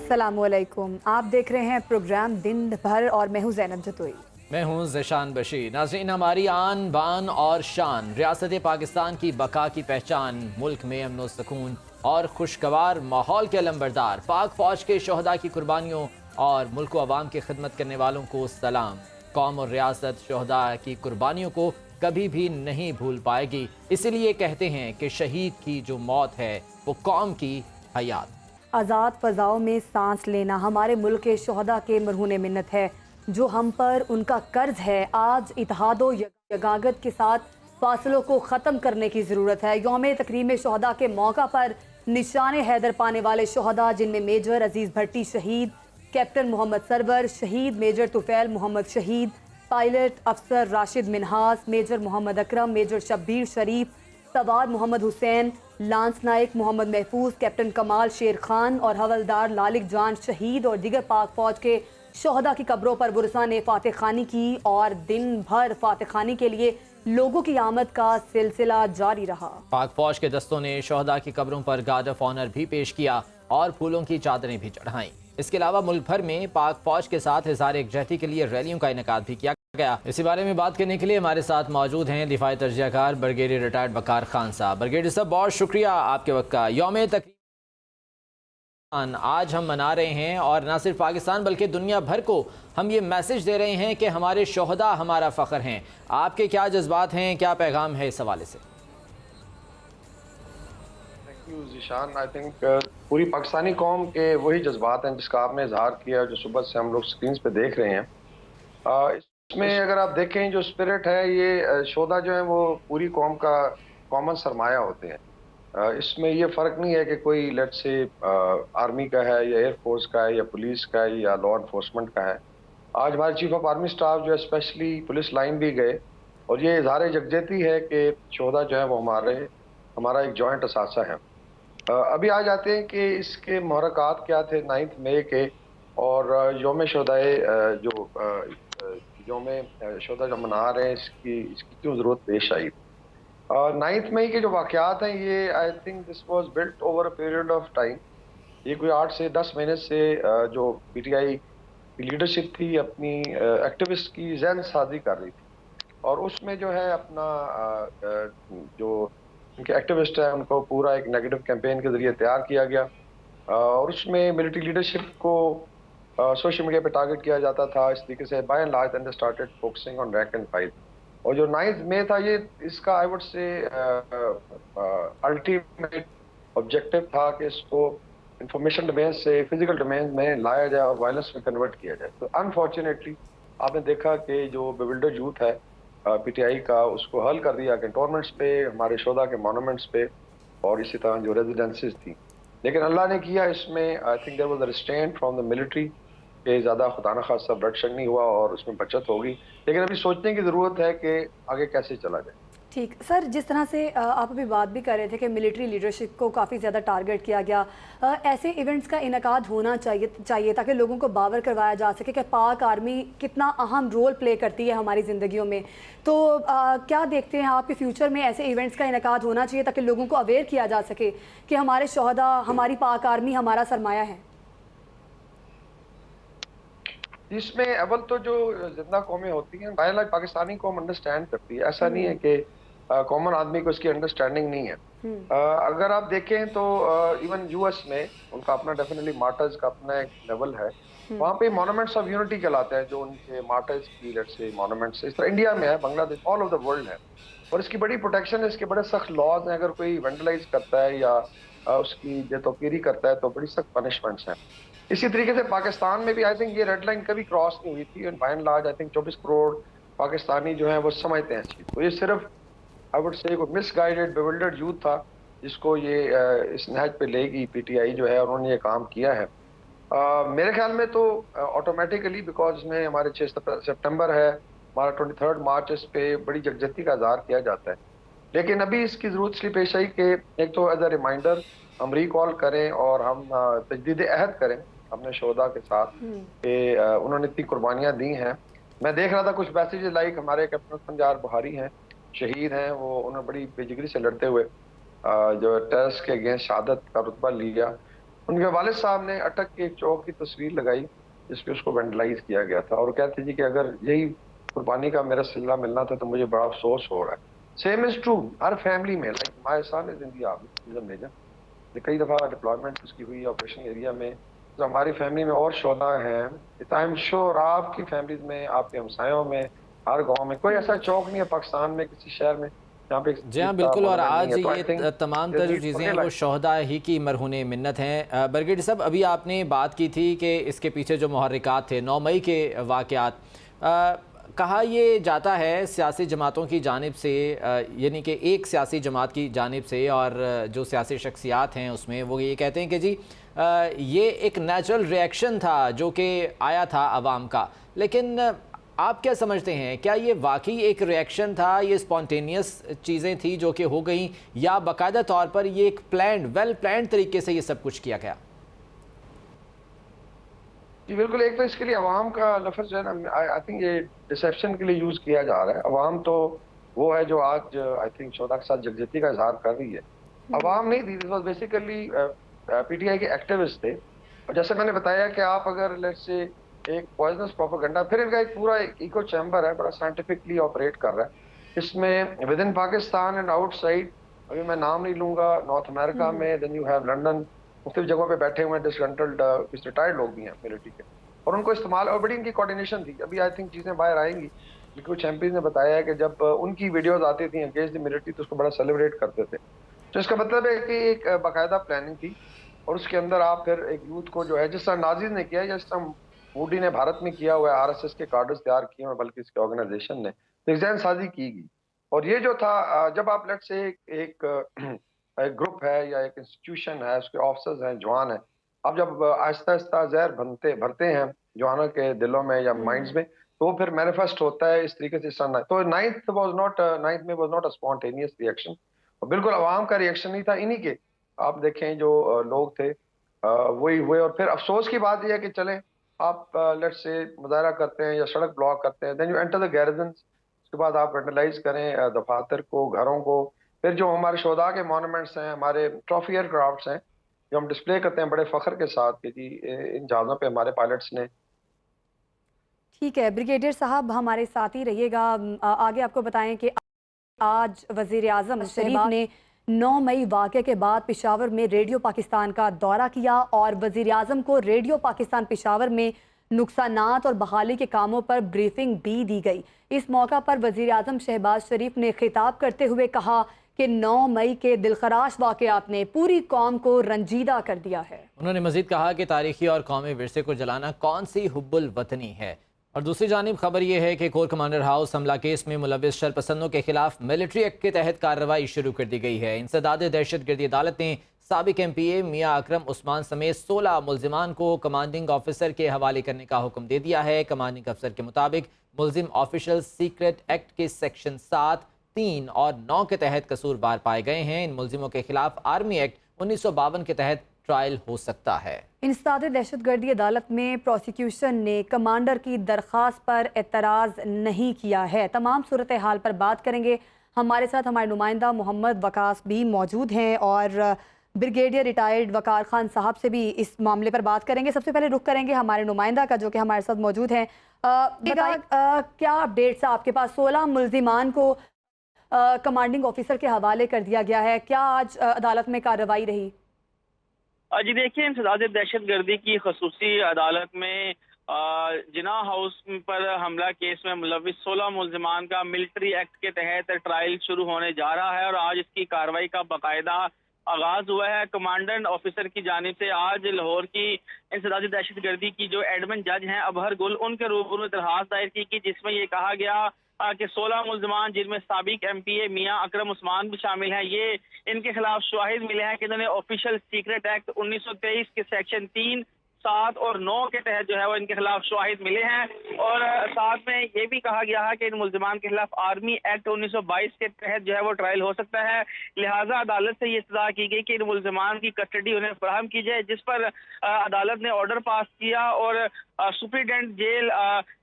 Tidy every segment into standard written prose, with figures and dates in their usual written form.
अस्सलामुअलैकुम। आप देख रहे हैं प्रोग्राम दिन भर और मैं हूं ज़ैनब जतोई। मैं हूं ज़िशान बशीर। नाज़रीन, हमारी आन बान और शान, रियासत पाकिस्तान की बका की पहचान, मुल्क में अमन व सुकून और खुशगवार माहौल के अलंबरदार पाक फौज के शहदा की कुर्बानियों और मुल्क व अवाम की खिदमत करने वालों को सलाम। कौम और रियासत शहदा की कुर्बानियों को कभी भी नहीं भूल पाएगी। इसीलिए कहते हैं कि शहीद की जो मौत है वो कौम की हयात। आज़ाद फ़ज़ाओं में सांस लेना हमारे मुल्क के शहदा के मरहून मिन्नत है, जो हम पर उनका कर्ज है। आज इत्तेहादो यगागत के साथ फासलों को ख़त्म करने की ज़रूरत है। यौम तकरीम शहदा के मौका पर निशान हैदर पाने वाले शहदा, जिनमें मेजर अजीज़ भट्टी शहीद, कैप्टन मोहम्मद सरवर शहीद, मेजर तुफ़ैल मोहम्मद शहीद, पायलट अफसर राशिद मिनहास, मेजर मोहम्मद अकरम, मेजर शब्बीर शरीफ, सवार मोहम्मद हुसैन, लांस नायक मोहम्मद महफूज, कैप्टन कमाल शेर खान और हवलदार लालिक जान शहीद और दिगर पाक फौज के शहदा की कब्रों पर बुरसा ने फातह खानी की और दिन भर फातह खानी के लिए लोगों की आमद का सिलसिला जारी रहा। पाक फौज के दस्तों ने शहदा की कब्रों पर गार्ड ऑफ ऑनर भी पेश किया और फूलों की चादरें भी चढ़ाईं। इसके अलावा मुल्क भर में पाक फौज के साथ इज़हार एकजहती के लिए रैलियों का इनेकाद भी किया गया। इसी बारे में बात करने के लिए हमारे साथ मौजूद हैं दिफाई तर्जियाकार ब्रिगेडियर रिटायर्ड वकार खान साहब। ब्रिगेडियर साहब, बहुत शुक्रिया आपके वक्त का। यौम तकरीम आज हम मना रहे हैं और न सिर्फ पाकिस्तान बल्कि दुनिया भर को हम ये मैसेज दे रहे हैं कि हमारे शोहदा हमारा फ़ख्र हैं। आपके क्या जज्बात हैं, क्या पैगाम है इस हवाले से? Thank you Zeeshan. I think पूरी पाकिस्तानी कौम के वही जज्बात हैं जिसका आपने इजहार किया, जो सुबह से हम लोग स्क्रीन पे देख रहे हैं। इसमें अगर आप देखें जो स्पिरिट है, ये शोधा जो है वो पूरी कौम का कॉमन सरमाया होते हैं। इसमें ये फ़र्क नहीं है कि कोई लेट से आर्मी का है या एयरफोर्स का है या पुलिस का है या लॉ इन्फोर्समेंट का है। आज हमारे चीफ ऑफ आर्मी स्टाफ जो है स्पेशली पुलिस लाइन भी गए और ये इजहार यकजहती है कि शोधा जो है वो हमारा एक जॉइंट असासा है। अभी आ जाते हैं कि इसके मुहर्रकात क्या थे 9 मई के और योम शोदाए जो योम शोदा जो मना रहे हैं इसकी क्यों ज़रूरत पेश आई। 9 मई के जो वाक़यात हैं ये I think this was built over a period of time. ये कोई 8 से 10 महीने से जो पीटीआई की लीडरशिप थी अपनी एक्टिविस्ट की जहन साजी कर रही थी और उसमें जो है अपना जो उनके एक्टिविस्ट है उनको पूरा एक नेगेटिव कैंपेन के जरिए तैयार किया गया और उसमें मिलिट्री लीडरशिप को सोशल मीडिया पे टारगेट किया जाता था। इस तरीके से by and large they started focusing on rank and file. और जो 9 मई था ये इसका I would say ultimate objective था कि इसको इंफॉर्मेशन डोमेन से फिजिकल डोमेन में लाया जाए और वायलेंस में कन्वर्ट किया जाए। तो अनफॉर्चुनेटली आपने देखा कि जो बेविल्डर यूथ है पीटीआई का, उसको हल कर दिया कैंटोनमेंट्स पे, हमारे शोधा के मोनूमेंट्स पे और इसी तरह जो रेजिडेंसीज थी। लेकिन अल्लाह ने किया इसमें, I think there was a restraint from the military कि ज़्यादा खुदा न खासा ब्लडशेड नहीं हुआ और उसमें बचत होगी। लेकिन अभी सोचने की ज़रूरत है कि आगे कैसे चला जाए। ठीक सर, जिस तरह से आप अभी बात भी कर रहे थे कि मिलिट्री लीडरशिप को काफ़ी ज़्यादा टारगेट किया गया, ऐसे इवेंट्स का इनकाद होना चाहिए ताकि लोगों को बावर करवाया जा सके कि पाक आर्मी कितना अहम रोल प्ले करती है हमारी ज़िंदगियों में। तो क्या देखते हैं आपके फ्यूचर में ऐसे इवेंट्स का इनकाद होना चाहिए ताकि लोगों को अवेयर किया जा सके कि हमारे शोहदा, हमारी पाक आर्मी हमारा सरमाया है? इसमें अव्वल तो जो जिंदा कौमें होती हैं बाय लाइक पाकिस्तानी कौम अंडरस्टैंड करती है। ऐसा नहीं है कि कॉमन आदमी को इसकी अंडरस्टैंडिंग नहीं है। अगर आप देखें तो इवन यूएस में उनका अपना डेफिनेटली मार्टर्स का अपना एक लेवल है। वहाँ पे मॉन्यूमेंट्स ऑफ यूनिटी कहलाते हैं जो उनके मार्टर्स की लेट्स से मॉन्यूमेंट्स। इस तरह इंडिया में है, Bangladesh, all over the world है और इसकी बड़ी प्रोटेक्शन है, इसके बड़े सख्त लॉज हैं। अगर कोई वेंडलाइज करता है या उसकी बेतौकीरी करता है तो बड़ी सख्त पनिशमेंट्स हैं। इसी तरीके से पाकिस्तान में भी आई थिंक ये रेड लाइन कभी क्रॉस नहीं हुई थी and by and large I think 24 crore Pakistani जो है वो समझते हैं इस चीज़ को। ये सिर्फ I would say misguided bewildered youth था जिसको ये इस नहज पे लेगी पीटीआई जो है, उन्होंने ये काम किया है। मेरे ख्याल में तो ऑटोमेटिकली बिकॉज इसमें हमारे 6 सितंबर है, हमारा 23 मार्च, इस पे बड़ी यकजहती का इज़हार किया जाता है। लेकिन अभी इसकी ज़रूरत इसलिए पेश आई कि एक तो एज अ रिमाइंडर हम रिकॉल करें और हम तजदीद अहद करें अपने शोधा के साथ कि उन्होंने इतनी कुर्बानियाँ दी हैं। मैं देख रहा था कुछ मैसेजेस लाइक हमारे कैप्टन पंजाब बुहारी हैं, शहीद हैं, वो उन्होंने बड़ी बेजिगरी से लड़ते हुए जो टेररिस्ट के अगेंस्ट शहादत का रुतबा लिया उनके वालिद साहब ने अटक के एक चौक की तस्वीर लगाई जिसपे उसको वेंडलाइज किया गया था और कहते जी कि अगर यही कुर्बानी का मेरा सिला मिलना था तो मुझे बड़ा अफसोस हो रहा है। सेम इज ट्रू हर फैमिली में, like my son is in the army major, कई दफ़ा डिप्लॉयमेंट उसकी हुई ऑपरेशन एरिया में, तो हमारी फैमिली में और शोधा हैं। आई एम श्योर आपकी फैमिलीज में, आपके हमसायों में, हर गांव में कोई ऐसा चौक नहीं है पाकिस्तान में किसी शहर में जहाँ पे जी हाँ, इसका बिल्कुल। और मोनूमेंट नहीं आज है। तो आई ये थिंक तमाम तर जो चीज़ें हैं वो शोहदा ही की मरहून मिन्नत हैं। ब्रिगेडियर साहब, अभी आपने बात की थी कि इसके पीछे जो मुहर्रिकात थे 9 मई के वाक़यात, कहा ये जाता है सियासी जमातों की जानिब से, यानी कि एक सियासी जमात की जानिब से, और जो सियासी शख्सियात हैं उसमें वो ये कहते हैं कि जी ये एक नेचुरल रिएक्शन था जो कि आया था अवाम का। लेकिन आप क्या समझते हैं, क्या ये वाकई एक रिएक्शन था, ये स्पॉन्टेनियस चीज़ें थी जो कि हो गई, या बाकायदा तौर पर ये एक प्लान्ड, वेल प्लान्ड तरीके से ये सब कुछ किया गया? जी बिल्कुल, एक तो इसके लिए अवाम का लफ्ज़ जो है ना, आई थिंक ये डिसेप्शन के लिए यूज़ किया जा रहा है। अवाम तो वो है जो आज आई थिंक शोधा के साथ यकजहती का इजहार कर रही है। अवाम नहीं थी, दिस वाज बेसिकली पीटीआई के एक्टिविस्ट थे। और जैसे मैंने बताया कि आप अगर लेट्स से एक पॉइजनस प्रोपेगेंडा, फिर इनका एक पूरा इको चैम्बर है, बड़ा साइंटिफिकली ऑपरेट कर रहा है। इसमें with in Pakistan and outside, अभी मैं नाम नहीं लूंगा, नॉर्थ अमेरिका में, देन यू हैव लंदन, मुख्तलिफ जगहों पे बैठे हुए हैं डिसग्रंटल्ड कुछ रिटायर्ड लोग भी हैं मिलिट्री के, और उनको इस्तेमाल, और बड़ी इनकी कोऑर्डिनेशन थी। अभी आई थिंक चीजें बाहर आएंगी, क्योंकि कुछ एमपीज ने बताया है कि जब उनकी वीडियोज आती थी अगेंस्ट द मिलिट्री तो उसको बड़ा सेलिब्रेट करते थे। तो इसका मतलब है कि एक बाकायदा प्लानिंग थी, और उसके अंदर आप फिर एक यूथ को जो है, जिस तरह नाजीज ने किया है, जिस तरह मोदी ने भारत में किया हुआ है, आरएसएस के कार्डर्स तैयार किए हुए, बल्कि इसके ऑर्गेनाइजेशन ने, तो एक जहन साजी की गई। और ये जो था, जब आप लेट से एक ग्रुप है या एक इंस्टीट्यूशन है, उसके ऑफिसर्स हैं, जवान हैं, आप जब आहिस्ता आहिस्ता जहर भरते हैं जवानों के दिलों में या माइंड्स में, तो वो फिर मैनिफेस्ट होता है इस तरीके से। तो नाइन्थ में was not a spontaneous reaction, और बिल्कुल आवाम का रिएक्शन नहीं था। इन्हीं के आप देखें जो लोग थे, वही हुए। और फिर अफसोस की बात यह है कि चले आप लेट्स से मुजाहरा करते हैं या सड़क ब्लॉक करते हैं, then you enter the garrison, उसके बाद आप वेंडलाइज करें दफातर को, घरों को, फिर जो हमारे शोधा के मॉन्यूमेंट्स हैं, हमारे ट्रॉफी एयरक्राफ्ट्स हैं, जो हम डिस्प्ले करते हैं बड़े फख्र के साथ कि जी इन जहाज़ों पे हमारे पायलट्स ने। ठीक है ब्रिगेडियर साहब, हमारे साथ ही रहिएगा। आगे आपको बताएं कि आज वज़ीर आज़म शरीफ ने 9 मई वाक़े के बाद पेशावर में रेडियो पाकिस्तान का दौरा किया और वज़ीर आज़म को रेडियो पाकिस्तान पेशावर में नुकसानात और बहाली के कामों पर ब्रीफिंग भी दी गई। इस मौका पर वज़ीर आज़म शहबाज शरीफ ने खिताब करते हुए कहा कि 9 मई के दिलखराश वाक़यात ने पूरी कौम को रंजीदा कर दिया है। उन्होंने मजीद कहा कि तारीखी और कौमी विरसे को जलाना कौन सी हुब्बुल वतनी है। और दूसरी जानिब खबर यह है कि कोर कमांडर हाउस हमला केस में मुलविस शरपसंदों के खिलाफ मिलिट्री एक्ट के तहत कार्रवाई शुरू कर दी गई है। इंसदाद दहशतगर्दी अदालत ने साबिक MPA मियां अकरम उस्मान समेत 16 मुलजिमान को कमांडिंग ऑफिसर के हवाले करने का हुक्म दे दिया है। कमांडिंग अफसर के मुताबिक मुलजिम ऑफिशियल सीक्रेट एक्ट के सेक्शन 7, 3 और 9 के तहत कसूरवार पाए गए हैं। इन मुलजिमों के खिलाफ आर्मी एक्ट 1952 के तहत ट्रायल हो सकता है। इंसदाद दहशतगर्दी अदालत में प्रोसिक्यूशन ने कमांडर की दरख्वास्त पर एतराज़ नहीं किया है। तमाम सूरत हाल पर बात करेंगे। हमारे साथ हमारे नुमाइंदा मोहम्मद वकास भी मौजूद हैं और ब्रिगेडियर रिटायर्ड वकार खान साहब से भी इस मामले पर बात करेंगे। सबसे पहले रुख करेंगे हमारे नुमाइंदा का, जो कि हमारे साथ मौजूद हैं। क्या अपडेट्स है आपके पास? 16 मुल्जिमान को कमांडिंग ऑफिसर के हवाले कर दिया गया है, क्या आज अदालत में कार्रवाई रही? जी देखिए, इंसदाद दहशतगर्दी की खसूसी अदालत में जिना हाउस पर हमला केस में मुलविस 16 मुलजिमान का मिलिट्री एक्ट के तहत ट्रायल शुरू होने जा रहा है और आज इसकी कार्रवाई का बाकायदा आगाज हुआ है। कमांडेंट ऑफिसर की जानिब से आज लाहौर की इंसदाद दहशतगर्दी की जो एडमिन जज हैं अबहर गुल, उनके रूबरू में दरखास्त दायर की जिसमें ये कहा गया कि 16 मुलजमान जिनमें साबिक MPA मियां अकरम उस्मान भी शामिल हैं, ये इनके खिलाफ शवाहिद मिले हैं कि इन्होंने ऑफिशियल सीक्रेट एक्ट 1923 के सेक्शन 3, 7 और 9 के तहत जो है वो इनके खिलाफ शवाहिद मिले हैं और साथ में ये भी कहा गया है कि इन मुल्जिमान के खिलाफ आर्मी एक्ट 1922 के तहत जो है वो ट्रायल हो सकता है। लिहाजा अदालत से ये इस्तदा की गई कि इन मुल्जिमान की कस्टडी उन्हें फराहम की जाए, जिस पर अदालत ने ऑर्डर पास किया और सुप्रीडेंट जेल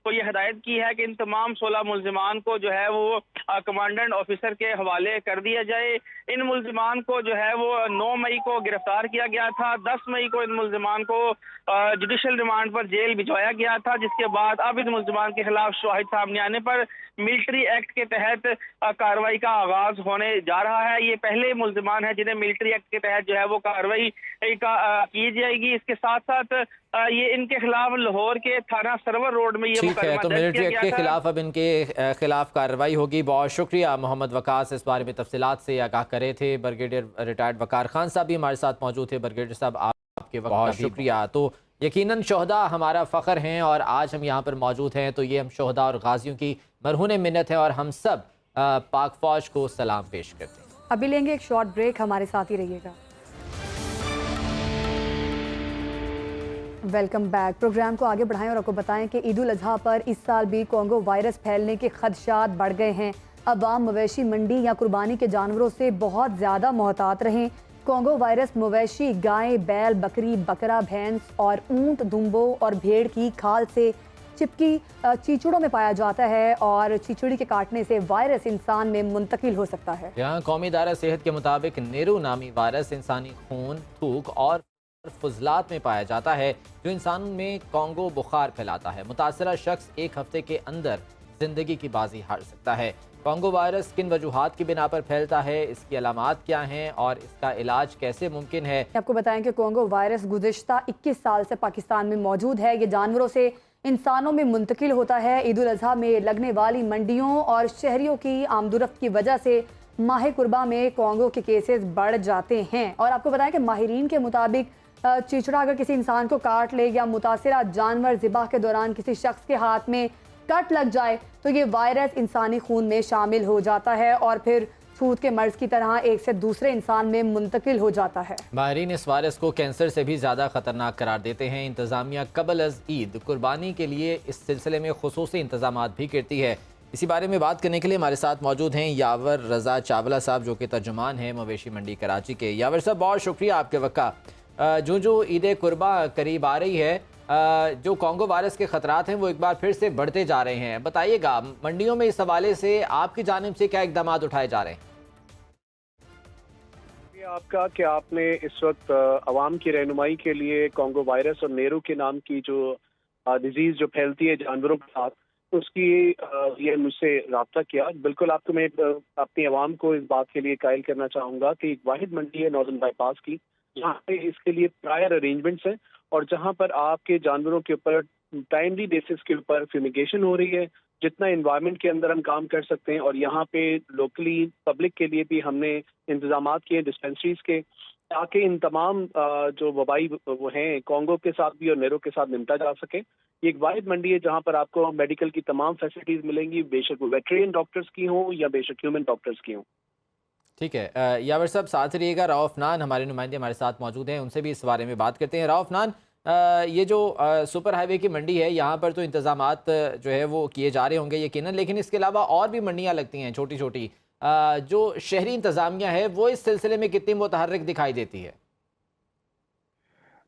को ये हिदायत की है कि इन तमाम 16 मुल्जिमान को जो है वो कमांडेंट ऑफिसर के हवाले कर दिया जाए। इन मुल्जिमान को जो है वो 9 मई को गिरफ्तार किया गया था। 10 मई को इन मुल्जिमान को जुडिशल रिमांड पर जेल भिजवाया गया था, जिसके बाद अब इन मुल्जिमान के खिलाफ शवाहिद सामने आने पर मिलिट्री एक्ट के तहत कार्रवाई का आगाज होने जा रहा है। ये पहले मुल्जिमान है जिन्हें मिलिट्री एक्ट के तहत जो है वो कार्रवाई की जाएगी। इसके साथ साथ ये इनके खिलाफ लाहौर के थाना सरवर रोड में ये ठीक है, तो मिलिट्री एक्ट के खिलाफ अब इनके खिलाफ कार्रवाई होगी। बहुत शुक्रिया मोहम्मद वकास, इस बारे में तफसीलात से आगाह करे थे। ब्रिगेडियर रिटायर्ड वकार खान साहब भी हमारे साथ मौजूद थे। ब्रिगेडियर साहब आपके बहुत शुक्रिया। तो यकीनन शोहदा हमारा फ़ख्र हैं और आज हम यहाँ पर मौजूद हैं तो ये हम शोहदा और गाजियों की मरहून मिन्नत है और हम सब पाक फ़ौज को सलाम पेश करते हैं। अभी लेंगे एक शॉर्ट ब्रेक, हमारे साथ ही रहिएगा। Welcome back. प्रोग्राम को आगे बढ़ाएं और आपको बताएं कि ईद उल अजहा पर इस साल भी कोंगो वायरस फैलने के खदशात बढ़ गए हैं। अवाम मवेशी मंडी या कुर्बानी के जानवरों से बहुत ज़्यादा मोहतात रहें। कोंगो वायरस मवेशी, गाय, बैल, बकरी, बकरा, भैंस और ऊंट, दुम्बों और भेड़ की खाल से चिपकी चीचड़ों में पाया जाता है और चीचड़ी के काटने से वायरस इंसान में मुंतकिल हो सकता है। यहाँ कौमी इदारा सेहत के मुताबिक नेरू नामी वायरस इंसानी खून, थूक और फुजलात में पाया जाता है, जो इंसान में कोंगो बुखार फैलाता है। मुतासरा शख्स एक हफ्ते के अंदर जिंदगी की बाजी हार सकता है। कोंगो वायरस किन वजूहात की बिना पर फैलता है, इसकी अलामात क्या हैं और इसका इलाज कैसे मुमकिन है? आपको बताएं कि कोंगो वायरस गुज़िश्ता 21 साल से पाकिस्तान में मौजूद है। ये जानवरों से इंसानों में मुंतकिल होता है। ईद उल अजहा में लगने वाली मंडियों और शहरियों की आमदोरफ्त की वजह से माह कुर्बा में कोंगो के केसेस बढ़ जाते हैं। और आपको बताएं कि माहिरीन के मुताबिक चिचड़ा अगर किसी इंसान को काट ले या मुतासिरा जानवर ज़िबाह के दौरान किसी शख्स के हाथ में कट लग जाए तो ये वायरस इंसानी खून में शामिल हो जाता है और फिर छूत के मर्ज की तरह एक से दूसरे इंसान में मुंतकिल हो जाता है। माहिरीन इस वायरस को कैंसर से भी ज़्यादा ख़तरनाक करार देते हैं। इंतज़ामिया कबल अज़ ईद कुर्बानी के लिए इस सिलसिले में खुसूसी इंतज़ामात भी करती है। इसी बारे में बात करने के लिए हमारे साथ मौजूद हैं यावर रज़ा चावला साहब, जो कि तर्जुमान हैं मवेशी मंडी कराची के। यावर साहब, बहुत शुक्रिया आपके वक़्त। जो ईद कुर्बा करीब आ रही है, जो कोंगो वायरस के ख़तरात हैं वो एक बार फिर से बढ़ते जा रहे हैं। बताइएगा मंडियों में इस हवाले से आपकी जानिब से क्या इक़दाम उठाए जा रहे हैं? आपका कि आपने इस वक्त अवाम की रहनुमाई के लिए कोंगो वायरस और नेरू के नाम की जो डिजीज़ जो फैलती है जानवरों के साथ, उसकी ये मुझसे रब्ता किया। बिल्कुल आपको मैं अपनी अवाम को इस बात के लिए कायल करना चाहूँगा कि एक वाहिद मंडी है नॉर्दर्न बाईपास की, जहाँ पे इसके लिए प्रायर अरेंजमेंट्स हैं और जहाँ पर आपके जानवरों के ऊपर टाइमली बेसिस के ऊपर फ्यूमिगेशन हो रही है, जितना इन्वायरमेंट के अंदर हम काम कर सकते हैं। और यहाँ पे लोकली पब्लिक के लिए भी हमने इंतजामात किए डिस्पेंसरीज के, ताकि इन तमाम जो वबाई वो हैं कोंगो के साथ भी और नेरो के साथ निपटा जा सके। ये एक वाहिद मंडी है जहाँ पर आपको मेडिकल की तमाम फैसिलिटीज मिलेंगी, बेशक वो वेटरेरियन डॉक्टर्स की हों या बेशक ह्यूमन डॉक्टर्स की हों। ठीक है, यावर साहब साथ रहिएगा। रऊफ नान हमारे नुमाइंदे हमारे साथ मौजूद हैं, उनसे भी इस बारे में बात करते हैं। रऊफ नान, ये जो सुपर हाईवे की मंडी है, यहाँ पर तो इंतजामात जो है वो किए जा रहे होंगे यकीनन, लेकिन इसके अलावा और भी मंडियाँ लगती हैं छोटी छोटी, जो शहरी इंतजामिया है वो इस सिलसिले में कितनी मुतहर्रिक दिखाई देती है?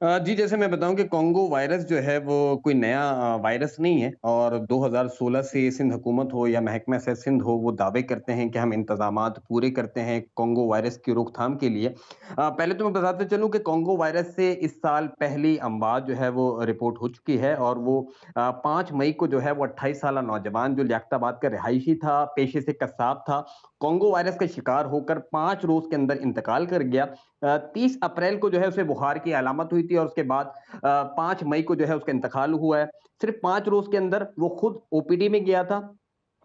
जी, जैसे मैं बताऊं कि कोंगो वायरस जो है वो कोई नया वायरस नहीं है और 2016 से सिंध हुकूमत हो या महकमा से सिंध हो, वो दावे करते हैं कि हम इंतजामात पूरे करते हैं कोंगो वायरस की रोकथाम के लिए। पहले तो मैं बताते चलूं कि कोंगो वायरस से इस साल पहली अमवात जो है वो रिपोर्ट हो चुकी है और वो 5 मई को जो है वो 28 साल नौजवान जो लियाकताबाद का रिहायशी था, पेशे से कसाब था, कोंगो वायरस का शिकार होकर 5 रोज के अंदर इंतकाल कर गया। 30 अप्रैल को जो है उसे बुखार की अलामत हुई थी और उसके बाद 5 मई को जो है उसका इंतकाल हुआ है। सिर्फ 5 रोज के अंदर वो खुद ओपीडी में गया था,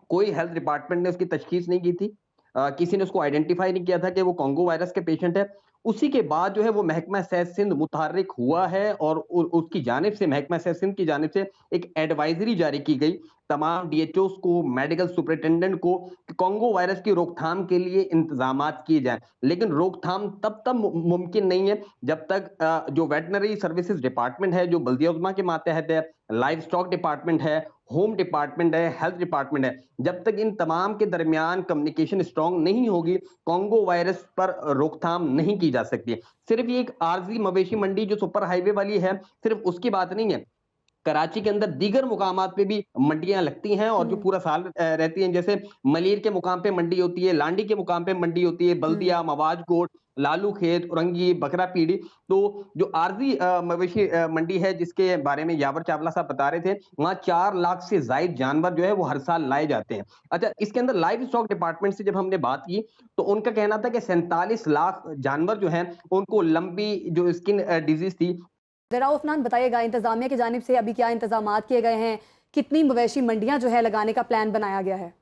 कोई हेल्थ डिपार्टमेंट ने उसकी तशखीस नहीं की थी, किसी ने उसको आइडेंटिफाई नहीं किया था कि वो कोंगो वायरस के पेशेंट है। उसी के बाद जो है वो महकमा सेहत सिंध मुतहर्रिक हुआ है और उसकी जानिब से, महकमा सेहत सिंध की जानिब से एक एडवाइजरी जारी की गई तमाम डीएचओस को, मेडिकल सुपरिटेंडेंट को, कि कोंगो वायरस की रोकथाम के लिए इंतजामात किए जाएं। लेकिन रोकथाम तब मुमकिन नहीं है जब तक जो वेटनरी सर्विसेज डिपार्टमेंट है, जो बल्दिया उज़्मा के मातहत है, लाइव स्टॉक डिपार्टमेंट है, होम डिपार्टमेंट है, हेल्थ डिपार्टमेंट है, जब तक इन तमाम के दरमियान कम्युनिकेशन स्ट्रांग नहीं होगी, कॉन्गो वायरस पर रोकथाम नहीं की जा सकती। सिर्फ ये एक आरजी मवेशी मंडी जो सुपर हाईवे वाली है, सिर्फ उसकी बात नहीं है। कराची के अंदर दीगर मुकामात पे भी मंडियां लगती हैं और जो पूरा साल रहती हैं। जैसे मलीर के मुकाम पे मंडी होती है, लांडी के मुकाम पे मंडी होती है, बल्दिया, मवाज कोट, लालू खेत, औरंगी, बकरा पीड़ी। तो जो आरजी मवेशी मंडी है जिसके बारे में यावर चावला साहब बता रहे थे, वहां 4 लाख से जायद जानवर जो है वो हर साल लाए जाते हैं। अच्छा, इसके अंदर लाइव स्टॉक डिपार्टमेंट से जब हमने बात की तो उनका कहना था कि 47 लाख जानवर जो हैं उनको लंबी जो स्किन डिजीज थी। जरा उफनान बताइएगा, इंतजामिया की जानिब से अभी क्या इंतजामात किए गए हैं, कितनी मवेशी मंडियां जो है लगाने का प्लान बनाया गया है?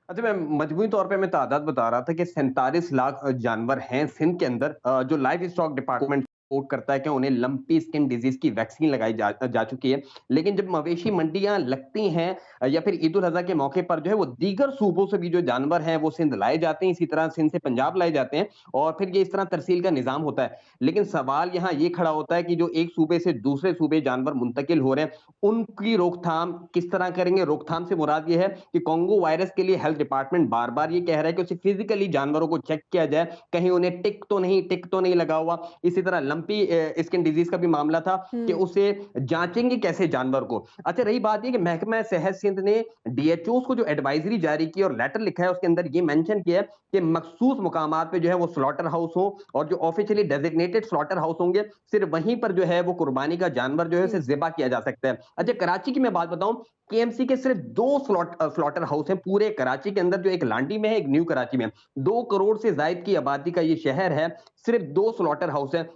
अच्छा, मैं मजमूई तौर पे मैं तादाद बता रहा था कि 47 लाख जानवर हैं सिंध के अंदर, जो लाइव स्टॉक डिपार्टमेंट रिपोर्ट करता है कि उन्हें लंपी स्किन डिजीज की वैक्सीन लगाई जा चुकी है। लेकिन जब मवेशी मंडियां लगती हैं या फिर ईद उल अजहा के मौके पर जो है वो दीगर सूबों से भी जो जानवर हैं वो सिंध लाए जाते हैं, इसी तरह सिंध से पंजाब लाए जाते हैं और फिर ये इस तरह तरसील का निजाम होता है। लेकिन सवाल यहाँ ये खड़ा होता है कि जो एक सूबे से दूसरे सूबे जानवर मुंतकिल हो रहे हैं, उनकी रोकथाम किस तरह करेंगे? रोकथाम से मुराद ये है कि कॉन्गो वायरस के लिए हेल्थ डिपार्टमेंट बार बार ये कह रहा है कि उसे फिजिकली जानवरों को चेक किया जाए, कहीं उन्हें टिक तो नहीं लगा हुआ। इसी तरह लंपी स्किन डिजीज का भी मामला था कि उसे जांचेंगे कैसे जानवर को। अच्छा, रही बात ये कि महकमा सेहत सिंध ने डीएचओ को जो एडवाइजरी जारी की और लेटर लिखा है उसके अंदर ये मेंशन किया है कि मखसूस मुकामात पे जो है वो स्लॉटर हाउस हो और जो ऑफिशियली डेजिग्नेटेड स्लॉटर हाउस होंगे सिर्फ वहीं पर जो है वो कुर्बानी का जानवर जो है उसे ज़िबा किया जा सकता है। अच्छा, कराची की मैं बात बताऊं, केएमसी के सिर्फ 2 स्लॉटर हाउस हैं पूरे कराची के अंदर, जो एक लांडी में है, एक न्यू कराची में। 2 करोड़ से जायद की आबादी का ये शहर है, सिर्फ 2 स्लॉटर हाउस है।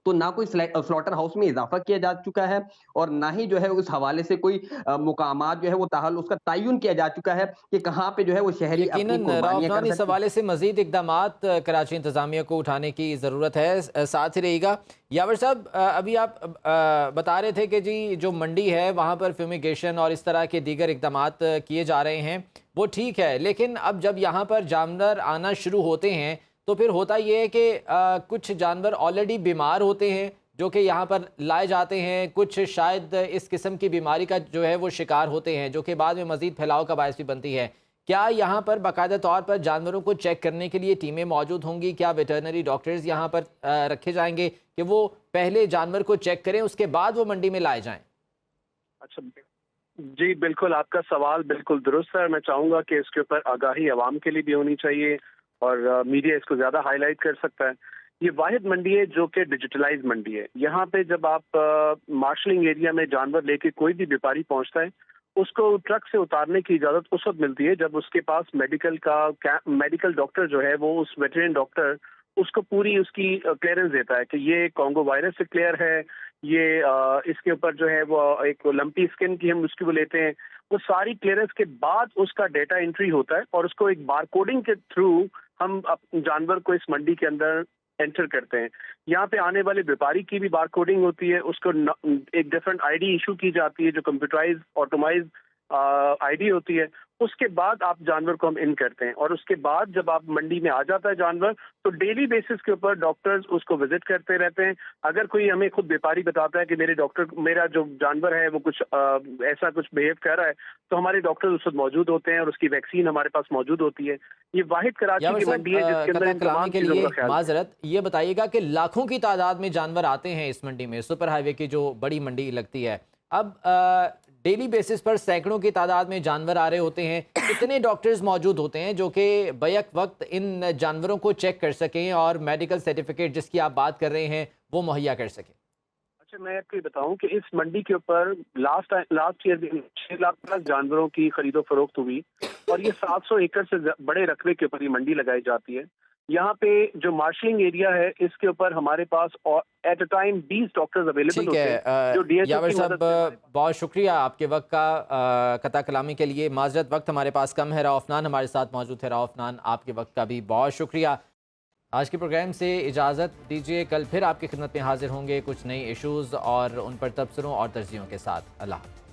तो ना कोई स्लॉटर हाउस में इजाफा किया जा चुका है और ना ही जो है उस हवाले से कोई मुकामात जो है वो ताहल उसका तयन किया जा चुका है कि कहाँ पे जो है वो शहरी अपनी यकीनन कुर्बानियां कर रावफान, इस सकते हैं। हवाले से मजीद इकदामात कराची इंतजामिया को उठाने की ज़रूरत है। साथ ही रहेगा यावर साहब, अभी आप बता रहे थे कि जी जो मंडी है वहाँ पर फ्यूमिगेशन और इस तरह के दीगर इकदामात किए जा रहे हैं, वो ठीक है, लेकिन अब जब यहाँ पर जानवर आना शुरू होते हैं तो फिर होता ये है कि कुछ जानवर ऑलरेडी बीमार होते हैं जो कि यहाँ पर लाए जाते हैं, कुछ शायद इस किस्म की बीमारी का जो है वो शिकार होते हैं, जो कि बाद में मज़ीद फैलाव का बायस भी बनती है। क्या यहाँ पर बाकायदा तौर पर जानवरों को चेक करने के लिए टीमें मौजूद होंगी? क्या वेटरनरी डॉक्टर्स यहाँ पर रखे जाएंगे कि वो पहले जानवर को चेक करें, उसके बाद वो मंडी में लाए जाएँ? अच्छा जी, बिल्कुल, आपका सवाल बिल्कुल दुरुस्त है। मैं चाहूँगा कि इसके ऊपर आगाही आवाम के लिए भी होनी चाहिए और मीडिया इसको ज़्यादा हाईलाइट कर सकता है। ये वाहिद मंडी है जो कि डिजिटलाइज मंडी है। यहाँ पे जब आप मार्शलिंग एरिया में जानवर लेके कोई भी व्यापारी पहुँचता है, उसको ट्रक से उतारने की इजाज़त उस वक्त मिलती है जब उसके पास मेडिकल डॉक्टर जो है वो उस वेटरनरी डॉक्टर उसको पूरी उसकी क्लियरेंस देता है कि ये कॉन्गो वायरस से क्लियर है, ये इसके ऊपर जो है वो एक लंपी स्किन की हम उसकी वो लेते हैं। वो सारी क्लियरेंस के बाद उसका डेटा एंट्री होता है और उसको एक बारकोडिंग के थ्रू हम जानवर को इस मंडी के अंदर एंटर करते हैं। यहाँ पे आने वाले व्यापारी की भी बारकोडिंग होती है, उसको एक डिफरेंट आईडी इशू की जाती है जो कंप्यूटराइज ऑटोमाइज आईडी होती है। उसके बाद आप जानवर को हम इन करते हैं और उसके बाद जब आप मंडी में आ जाता है जानवर तो डेली बेसिस के ऊपर डॉक्टर्स उसको विजिट करते रहते हैं। अगर कोई हमें खुद व्यापारी बताता है कि मेरा जो जानवर है वो कुछ ऐसा कुछ बिहेव कर रहा है, तो हमारे डॉक्टर्स उस वक्त मौजूद होते हैं और उसकी वैक्सीन हमारे पास मौजूद होती है। ये वाहिद कराची की मंडी है जिसके अंदर इन तमाम के चीजों लिए का ख्याल। माजरत, ये बताइएगा कि लाखों की तादाद में जानवर आते हैं इस मंडी में, सुपर हाईवे की जो बड़ी मंडी लगती है। अब डेली बेसिस पर सैकड़ों की तादाद में जानवर आ रहे होते हैं, कितने डॉक्टर्स मौजूद होते हैं जो कि बैक वक्त इन जानवरों को चेक कर सकें और मेडिकल सर्टिफिकेट जिसकी आप बात कर रहे हैं वो मुहैया कर सकें? अच्छा, मैं आपको बताऊं कि इस मंडी के ऊपर लास्ट ईयर 6 लाख प्लस जानवरों की खरीदो फरोख्त हुई और ये 700 एकड़ से बड़े रकबे के ऊपर ये मंडी लगाई जाती है। यहाँ पे जो मार्शलिंग एरिया है इसके ऊपर हमारे पास at a time 20 doctors available होते हैं जो डीएचओ यावर की मदद साहब, से। बहुत शुक्रिया आपके वक्त का कता कलामी के लिए। माजरत, वक्त हमारे पास कम है। रावफनान हमारे साथ मौजूद है। रावफनान, आपके वक्त का भी बहुत शुक्रिया। आज के प्रोग्राम से इजाज़त दीजिए, कल फिर आपकी खिदमत में हाजिर होंगे कुछ नई इशूज़ और उन पर तबसरों और तरजीहों के साथ। अल्लाह।